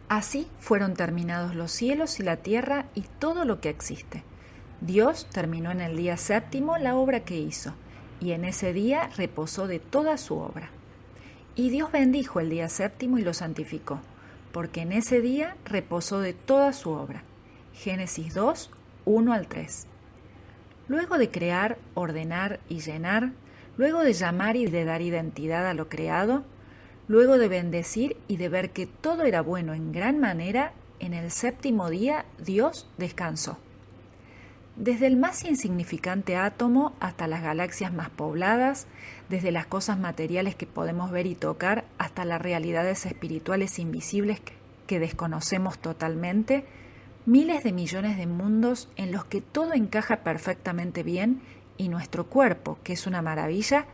Así fueron terminados los cielos y la tierra y todo lo que existe. Dios terminó en el día séptimo la obra que hizo, y en ese día reposó de toda su obra. Y Dios bendijo el día séptimo y lo santificó, porque en ese día reposó de toda su obra. Génesis 2, 1 al 3. Luego de crear, ordenar y llenar, luego de llamar y de dar identidad a lo creado, luego de bendecir y de ver que todo era bueno en gran manera, en el séptimo día Dios descansó. Desde el más insignificante átomo hasta las galaxias más pobladas, desde las cosas materiales que podemos ver y tocar hasta las realidades espirituales invisibles que desconocemos totalmente, miles de millones de mundos en los que todo encaja perfectamente bien y nuestro cuerpo, que es una maravilla,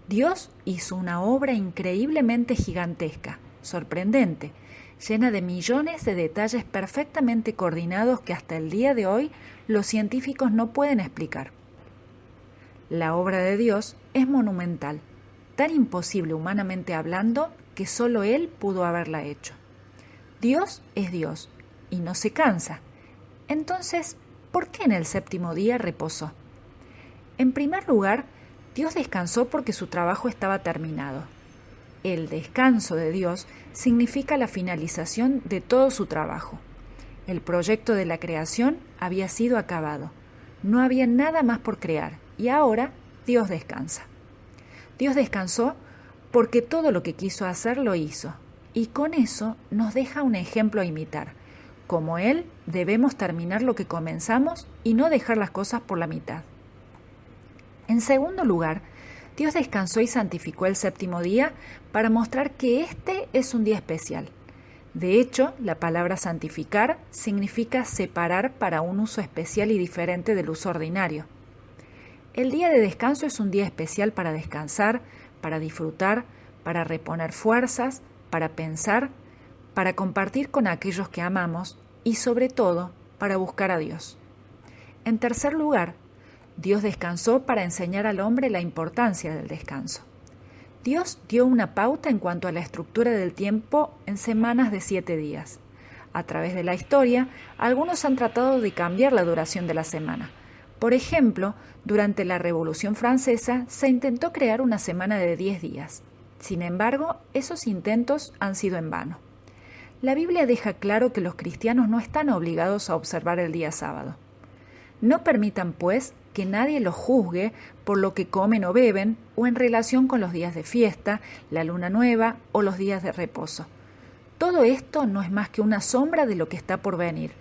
Dios hizo una obra increíblemente gigantesca, sorprendente, llena de millones de detalles perfectamente coordinados que hasta el día de hoy los científicos no pueden explicar. La obra de Dios es monumental, tan imposible humanamente hablando que solo Él pudo haberla hecho. Dios es Dios y no se cansa. Entonces, ¿por qué en el séptimo día reposó? En primer lugar, Dios descansó porque su trabajo estaba terminado. El descanso de Dios significa la finalización de todo su trabajo. El proyecto de la creación había sido acabado. No había nada más por crear y ahora Dios descansa. Dios descansó porque todo lo que quiso hacer lo hizo y con eso nos deja un ejemplo a imitar. Como Él, debemos terminar lo que comenzamos y no dejar las cosas por la mitad. En segundo lugar, Dios descansó y santificó el séptimo día para mostrar que este es un día especial. De hecho, la palabra santificar significa separar para un uso especial y diferente del uso ordinario. El día de descanso es un día especial para descansar, para disfrutar, para reponer fuerzas, para pensar, para compartir con aquellos que amamos y sobre todo para buscar a Dios. En tercer lugar, Dios descansó para enseñar al hombre la importancia del descanso. Dios dio una pauta en cuanto a la estructura del tiempo en semanas de 7 días. A través de la historia, algunos han tratado de cambiar la duración de la semana. Por ejemplo, durante la Revolución Francesa se intentó crear una semana de 10 días. Sin embargo, esos intentos han sido en vano. La Biblia deja claro que los cristianos no están obligados a observar el día sábado. No permitan, pues, que nadie los juzgue por lo que comen o beben o en relación con los días de fiesta, la luna nueva o los días de reposo. Todo esto no es más que una sombra de lo que está por venir,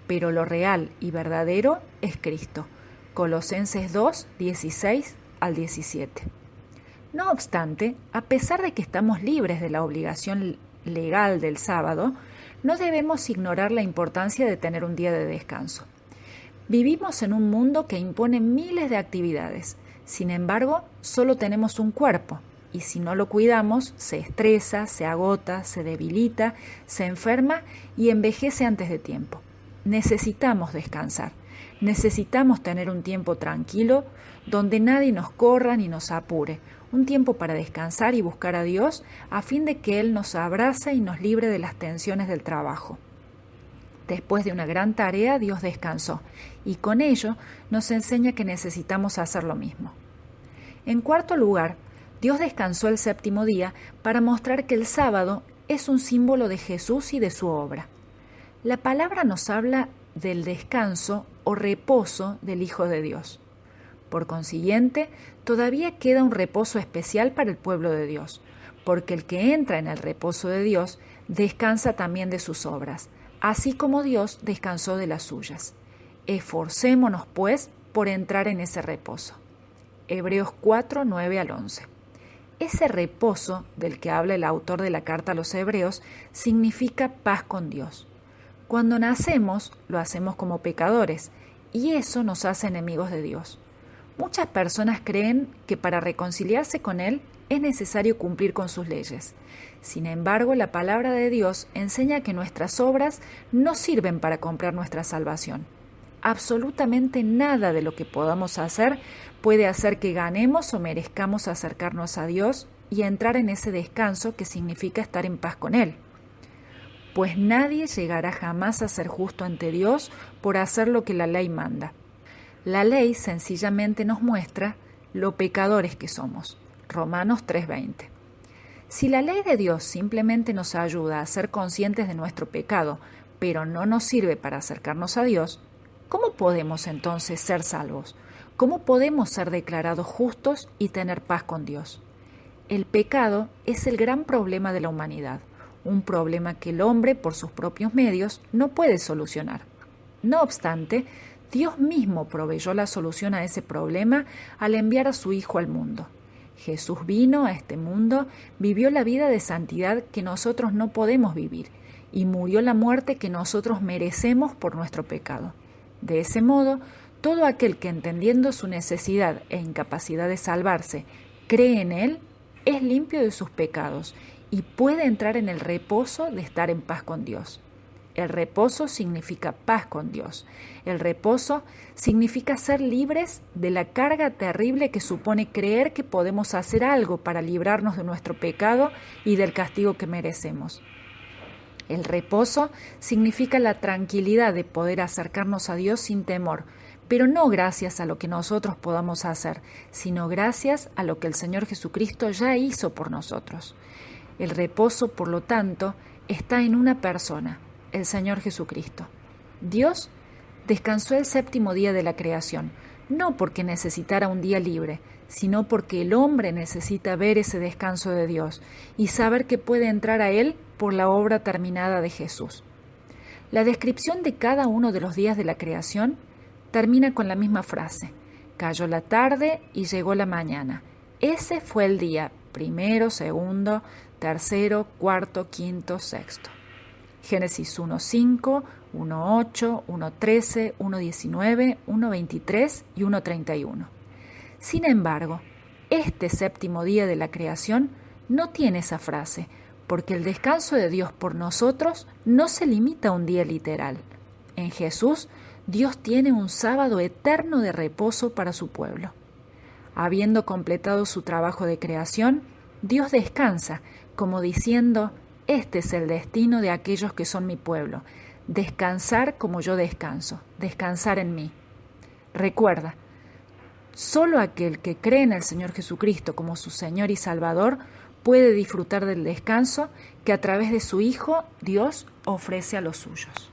pero lo real y verdadero es Cristo. Colosenses 2, 16 al 17. No obstante, a pesar de que estamos libres de la obligación legal del sábado, no debemos ignorar la importancia de tener un día de descanso. Vivimos en un mundo que impone miles de actividades. Sin embargo, solo tenemos un cuerpo y si no lo cuidamos, se estresa, se agota, se debilita, se enferma y envejece antes de tiempo. Necesitamos descansar. Necesitamos tener un tiempo tranquilo donde nadie nos corra ni nos apure. Un tiempo para descansar y buscar a Dios a fin de que Él nos abrace y nos libre de las tensiones del trabajo. Después de una gran tarea, Dios descansó, y con ello nos enseña que necesitamos hacer lo mismo. En cuarto lugar, Dios descansó el séptimo día para mostrar que el sábado es un símbolo de Jesús y de su obra. La palabra nos habla del descanso o reposo del Hijo de Dios. Por consiguiente, todavía queda un reposo especial para el pueblo de Dios, porque el que entra en el reposo de Dios descansa también de sus obras, así como Dios descansó de las suyas. Esforcémonos, pues, por entrar en ese reposo. Hebreos 4, 9 al 11. Ese reposo del que habla el autor de la carta a los Hebreos significa paz con Dios. Cuando nacemos, lo hacemos como pecadores, y eso nos hace enemigos de Dios. Muchas personas creen que para reconciliarse con Él es necesario cumplir con sus leyes. Sin embargo, la palabra de Dios enseña que nuestras obras no sirven para comprar nuestra salvación. Absolutamente nada de lo que podamos hacer puede hacer que ganemos o merezcamos acercarnos a Dios y entrar en ese descanso que significa estar en paz con Él. pues nadie llegará jamás a ser justo ante Dios por hacer lo que la ley manda. La ley sencillamente nos muestra lo pecadores que somos. Romanos 3:20. Si la ley de Dios simplemente nos ayuda a ser conscientes de nuestro pecado, pero no nos sirve para acercarnos a Dios, ¿cómo podemos entonces ser salvos? ¿Cómo podemos ser declarados justos y tener paz con Dios? El pecado es el gran problema de la humanidad, un problema que el hombre, por sus propios medios, no puede solucionar. No obstante, Dios mismo proveyó la solución a ese problema al enviar a su Hijo al mundo. Jesús vino a este mundo, vivió la vida de santidad que nosotros no podemos vivir y murió la muerte que nosotros merecemos por nuestro pecado. De ese modo, todo aquel que entendiendo su necesidad e incapacidad de salvarse, cree en Él, es limpio de sus pecados y puede entrar en el reposo de estar en paz con Dios. El reposo significa paz con Dios. El reposo significa ser libres de la carga terrible que supone creer que podemos hacer algo para librarnos de nuestro pecado y del castigo que merecemos. El reposo significa la tranquilidad de poder acercarnos a Dios sin temor, pero no gracias a lo que nosotros podamos hacer, sino gracias a lo que el Señor Jesucristo ya hizo por nosotros. El reposo, por lo tanto, está en una persona, el Señor Jesucristo. Dios descansó el séptimo día de la creación, no porque necesitara un día libre, sino porque el hombre necesita ver ese descanso de Dios y saber que puede entrar a Él por la obra terminada de Jesús. La descripción de cada uno de los días de la creación termina con la misma frase: cayó la tarde y llegó la mañana. Ese fue el día, primero, segundo, tercero, cuarto, quinto, sexto. Génesis 1:5, 1:8, 1:13, 1:19, 1:23 y 1:31. Sin embargo, este séptimo día de la creación no tiene esa frase, porque el descanso de Dios por nosotros no se limita a un día literal. En Jesús, Dios tiene un sábado eterno de reposo para su pueblo. Habiendo completado su trabajo de creación, Dios descansa, como diciendo: este es el destino de aquellos que son mi pueblo, descansar como yo descanso, descansar en mí. Recuerda, solo aquel que cree en el Señor Jesucristo como su Señor y Salvador puede disfrutar del descanso que a través de su Hijo Dios ofrece a los suyos.